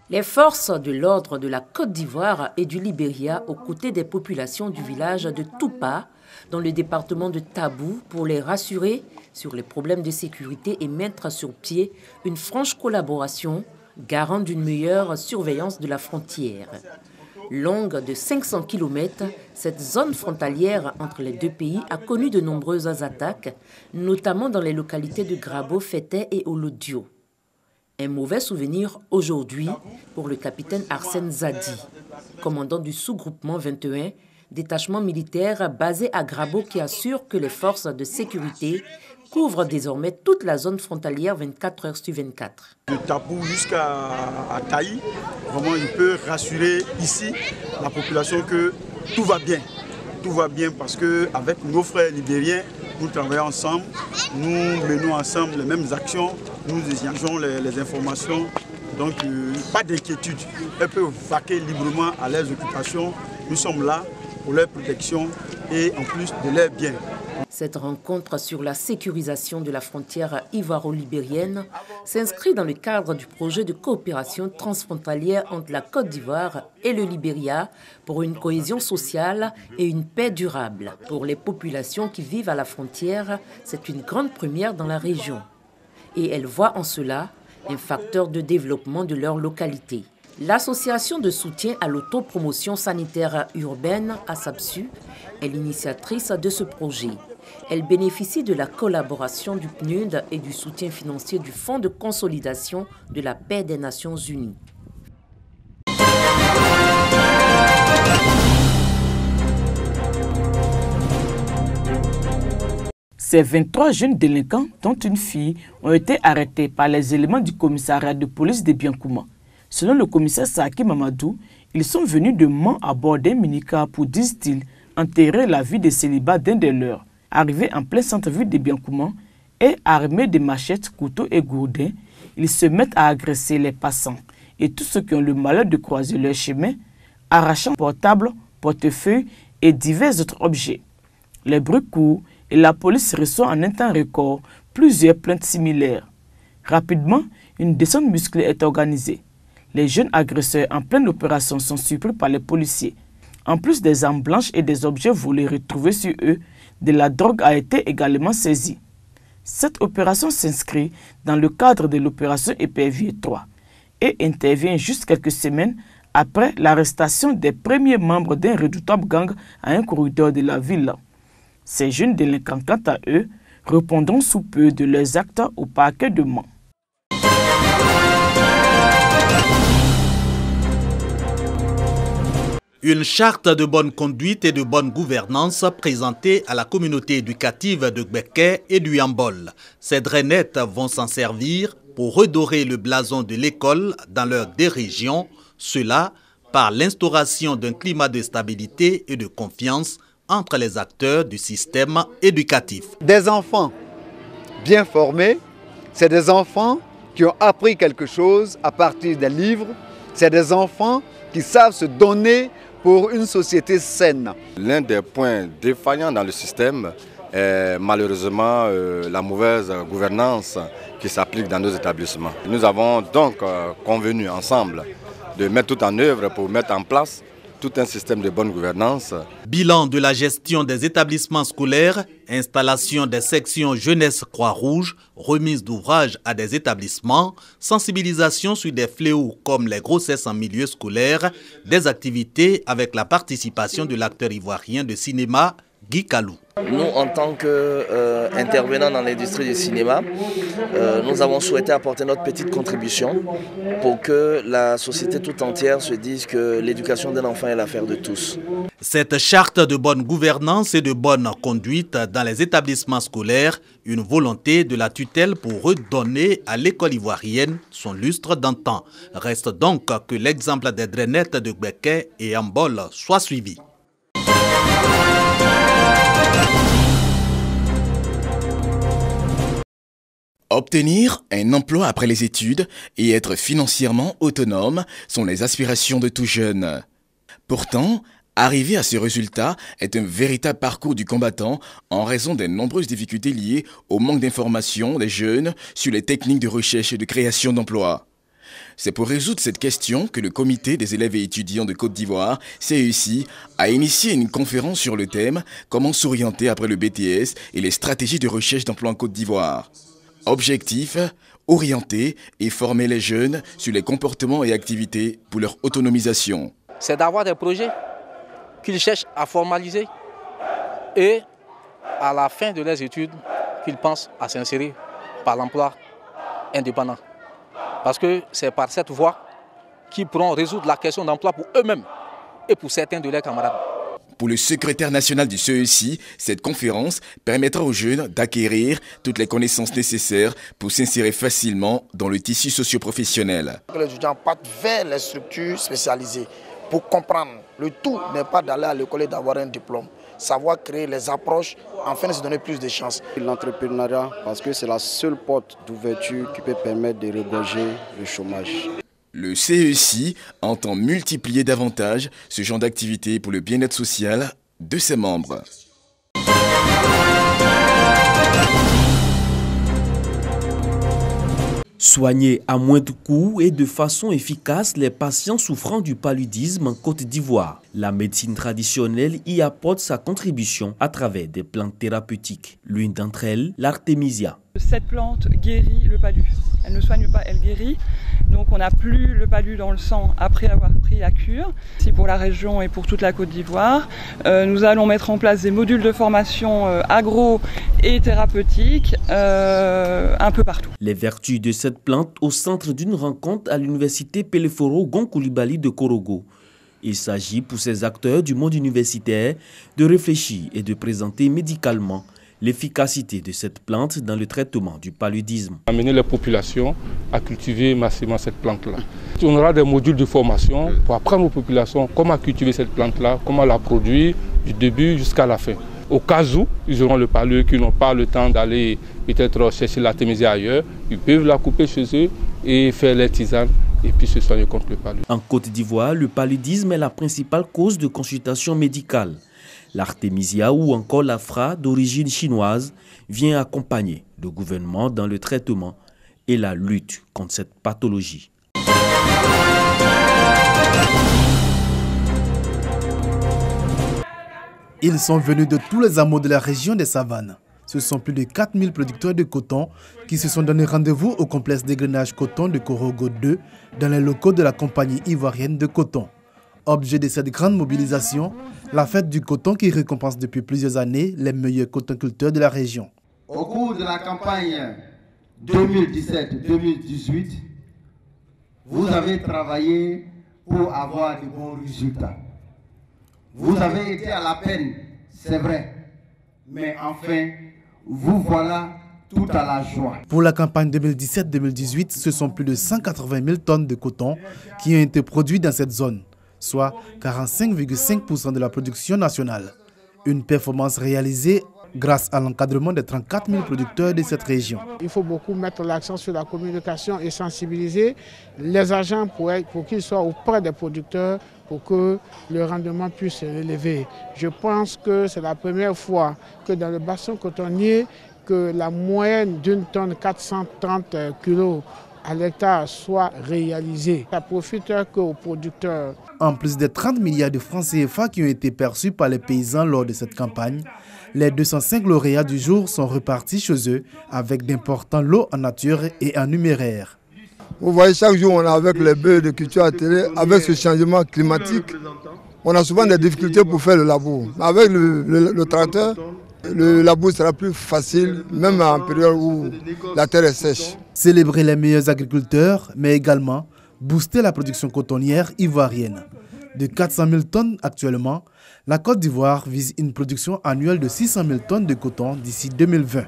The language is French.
Les forces de l'ordre de la Côte d'Ivoire et du Libéria aux côtés des populations du village de Toupa, dans le département de Tabou, pour les rassurer sur les problèmes de sécurité et mettre sur pied une franche collaboration garant d'une meilleure surveillance de la frontière. Longue de 500 km, cette zone frontalière entre les deux pays a connu de nombreuses attaques, notamment dans les localités de Grabo, Fété et Olodio. Un mauvais souvenir aujourd'hui pour le capitaine Arsène Zadi, commandant du sous-groupement 21, détachement militaire basé à Grabo qui assure que les forces de sécurité couvrent désormais toute la zone frontalière 24 heures sur 24. De Tabou jusqu'à Taï, vraiment il peut rassurer ici la population que tout va bien. Tout va bien parce qu'avec nos frères libériens, nous travaillons ensemble, nous menons ensemble les mêmes actions, nous échangeons les informations, donc pas d'inquiétude. Elles peuvent vaquer librement à leurs occupations. Nous sommes là pour leur protection et en plus de leurs biens. Cette rencontre sur la sécurisation de la frontière ivoiro-libérienne s'inscrit dans le cadre du projet de coopération transfrontalière entre la Côte d'Ivoire et le Libéria pour une cohésion sociale et une paix durable. Pour les populations qui vivent à la frontière, c'est une grande première dans la région. Et elles voient en cela un facteur de développement de leur localité. L'association de soutien à l'autopromotion sanitaire urbaine, ASAPSU, est l'initiatrice de ce projet. Elle bénéficie de la collaboration du PNUD et du soutien financier du Fonds de consolidation de la paix des Nations Unies. Ces 23 jeunes délinquants, dont une fille, ont été arrêtés par les éléments du commissariat de police de Biankouma. Selon le commissaire Saki Mamadou, ils sont venus de Mans à bord d'un minicar pour, disent-ils, enterrer la vie de célibat d'un des leurs. Arrivés en plein centre-ville de Biankouma et armés de machettes, couteaux et gourdins, ils se mettent à agresser les passants et tous ceux qui ont le malheur de croiser leur chemin, arrachant portables, portefeuilles et divers autres objets. Les bruits courent et la police reçoit en un temps record plusieurs plaintes similaires. Rapidement, une descente musclée est organisée. Les jeunes agresseurs en pleine opération sont surpris par les policiers. En plus des armes blanches et des objets volés retrouvés sur eux, de la drogue a été également saisie. Cette opération s'inscrit dans le cadre de l'opération Épervier 3 et intervient juste quelques semaines après l'arrestation des premiers membres d'un redoutable gang à un corridor de la ville. Ces jeunes délinquants, quant à eux, répondront sous peu de leurs actes au parquet de Mans. Une charte de bonne conduite et de bonne gouvernance présentée à la communauté éducative de Gbeke et du Yambol. Ces drainettes vont s'en servir pour redorer le blason de l'école dans leurs deux régions, cela par l'instauration d'un climat de stabilité et de confiance entre les acteurs du système éducatif. Des enfants bien formés, c'est des enfants qui ont appris quelque chose à partir des livres, c'est des enfants qui savent se donner pour une société saine. L'un des points défaillants dans le système est malheureusement la mauvaise gouvernance qui s'applique dans nos établissements. Nous avons donc convenu ensemble de mettre tout en œuvre pour mettre en place tout un système de bonne gouvernance. Bilan de la gestion des établissements scolaires, installation des sections jeunesse Croix-Rouge, remise d'ouvrages à des établissements, sensibilisation sur des fléaux comme les grossesses en milieu scolaire, des activités avec la participation de l'acteur ivoirien de cinéma Guy Kalou. Nous, en tant qu'intervenants dans l'industrie du cinéma, nous avons souhaité apporter notre petite contribution pour que la société tout entière se dise que l'éducation d'un enfant est l'affaire de tous. Cette charte de bonne gouvernance et de bonne conduite dans les établissements scolaires, une volonté de la tutelle pour redonner à l'école ivoirienne son lustre d'antan. Reste donc que l'exemple des drainettes de Gbeke et Yambol soit suivi. Obtenir un emploi après les études et être financièrement autonome sont les aspirations de tout jeune. Pourtant, arriver à ce résultat est un véritable parcours du combattant en raison des nombreuses difficultés liées au manque d'information des jeunes sur les techniques de recherche et de création d'emplois. C'est pour résoudre cette question que le comité des élèves et étudiants de Côte d'Ivoire, CESI, a initié une conférence sur le thème « Comment s'orienter après le BTS et les stratégies de recherche d'emploi en Côte d'Ivoire ». Objectif, orienter et former les jeunes sur les comportements et activités pour leur autonomisation. C'est d'avoir des projets qu'ils cherchent à formaliser et à la fin de leurs études, qu'ils pensent à s'insérer par l'emploi indépendant. Parce que c'est par cette voie qu'ils pourront résoudre la question d'emploi pour eux-mêmes et pour certains de leurs camarades. Pour le secrétaire national du CESI, cette conférence permettra aux jeunes d'acquérir toutes les connaissances nécessaires pour s'insérer facilement dans le tissu socio-professionnel. Les étudiants partent vers les structures spécialisées pour comprendre. Le tout n'est pas d'aller à l'école et d'avoir un diplôme. Savoir créer les approches afin de se donner plus de chances. L'entrepreneuriat, parce que c'est la seule porte d'ouverture qui peut permettre de regorger le chômage. Le CESI entend multiplier davantage ce genre d'activité pour le bien-être social de ses membres. Soigner à moindre coût et de façon efficace les patients souffrant du paludisme en Côte d'Ivoire. La médecine traditionnelle y apporte sa contribution à travers des plantes thérapeutiques. L'une d'entre elles, l'artémisia. Cette plante guérit le palu. Elle ne soigne pas, elle guérit. Donc on n'a plus le palu dans le sang après avoir pris la cure. Ici pour la région et pour toute la Côte d'Ivoire, nous allons mettre en place des modules de formation agro et thérapeutiques un peu partout. Les vertus de cette plante au centre d'une rencontre à l'université Peleforo Gon-Coulibaly de Korogo. Il s'agit pour ces acteurs du monde universitaire de réfléchir et de présenter médicalement l'efficacité de cette plante dans le traitement du paludisme. Amener les populations à cultiver massivement cette plante-là. On aura des modules de formation pour apprendre aux populations comment cultiver cette plante-là, comment la produire du début jusqu'à la fin. Au cas où ils auront le palu, qui n'ont pas le temps d'aller peut-être chercher l'artémisia ailleurs, ils peuvent la couper chez eux et faire les tisanes et puis se soigner contre le palu. En Côte d'Ivoire, le paludisme est la principale cause de consultation médicale. L'artémisia ou encore l'afra d'origine chinoise vient accompagner le gouvernement dans le traitement et la lutte contre cette pathologie. Ils sont venus de tous les hameaux de la région des Savanes. Ce sont plus de 4000 producteurs de coton qui se sont donné rendez-vous au complexe d'égrenage coton de Korogo 2 dans les locaux de la compagnie ivoirienne de coton. Objet de cette grande mobilisation, la fête du coton qui récompense depuis plusieurs années les meilleurs cotonculteurs de la région. Au cours de la campagne 2017-2018, vous avez travaillé pour avoir de bons résultats. Vous avez été à la peine, c'est vrai, mais enfin, vous voilà tout à la joie. Pour la campagne 2017-2018, ce sont plus de 180 000 tonnes de coton qui ont été produites dans cette zone, soit 45,5% de la production nationale. Une performance réalisée grâce à l'encadrement des 34 000 producteurs de cette région. Il faut beaucoup mettre l'accent sur la communication et sensibiliser les agents pour qu'ils soient auprès des producteurs pour que le rendement puisse s'élever. Je pense que c'est la première fois que dans le bassin cotonnier, que la moyenne d'une tonne 430 kg à l'hectare soit réalisée. Ça profite qu'aux producteurs. En plus des 30 milliards de francs CFA qui ont été perçus par les paysans lors de cette campagne, les 205 lauréats du jour sont repartis chez eux avec d'importants lots en nature et en numéraire. Vous voyez, chaque jour on est avec les bœufs de culture atterrés, avec ce changement climatique, on a souvent des difficultés pour faire le labour. Avec le tracteur, le labour sera plus facile, même en période où la terre est sèche. Célébrer les meilleurs agriculteurs, mais également booster la production cotonnière ivoirienne. De 400 000 tonnes actuellement, la Côte d'Ivoire vise une production annuelle de 600 000 tonnes de coton d'ici 2020.